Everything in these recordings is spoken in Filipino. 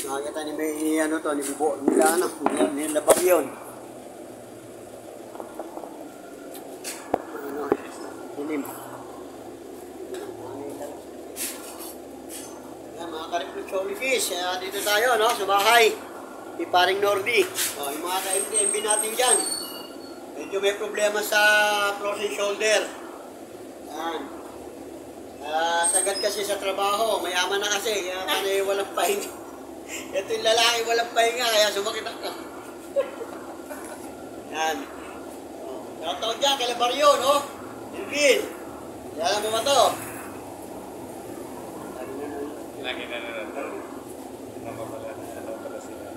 Nakakita ni may ano to, ni Bibo, nila ano, nilabag yun. Ano, dilim. Yan, mga ka-reflexologist, dito tayo, no, sa bahay. Ni Paring Norby. O, yung mga ka-MTMB natin dyan. Medyo may problema sa frozen shoulder. Yan. Sagad kasi sa trabaho, mayaman na kasi, kaya panay walang pahinga. Ito yung lalaki walang pahinga, kaya sumakit ako. Yan. Nakataon dyan, kay Barrio, no? Ilvin. Alam mo ba to? Lagi na natin. Namapala na, ano pala sila.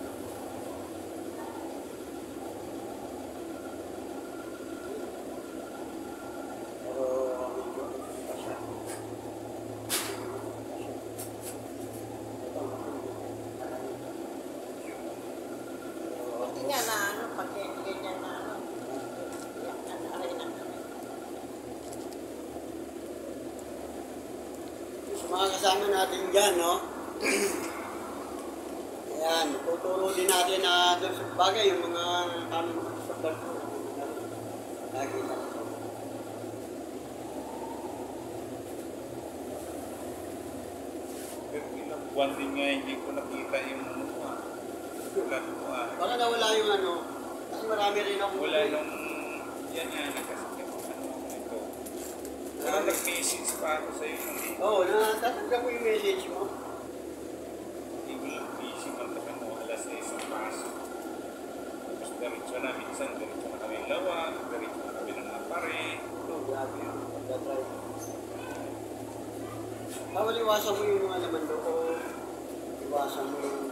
Nga na ano, pag ganyan na ano, Sa mga kasama natin dyan, no? Ayan, tuturo din natin na doon sa bagay, yung mga sa barko. Lagi na. Pero ilang buwan din nga hindi ko nakita yung ulat mo Baka nawala yung ano, kasi marami rin ako. wala nung yan nga nagkasakit ano ito. Pero nag-message pa ako sa'yo nung Oo, natatanggap ko yung message mo. hindi ko lang busy mantakan mo alas 6 ang pasok. Tapos diretso na minsan, diretso na kami lawag, diretso na kami ng napare. Oo, grabe yun. Pagdadrive. Bawal iwasan mo yung mga laman doon. Iwasan mo yung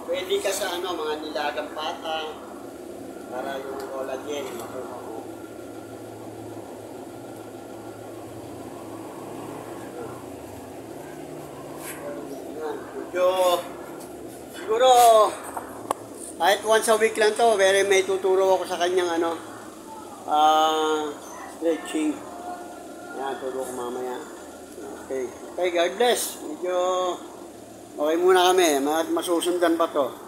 pwede ka sa ano, mga nilagang pata para yung collagen makuha mo. Yan, medyo siguro kahit once a week lang to, pero may tuturo ako sa kanyang ano stretching. Yan, turo ko mamaya. Okay, God bless. Medyo okay muna kami, masusundan pa to.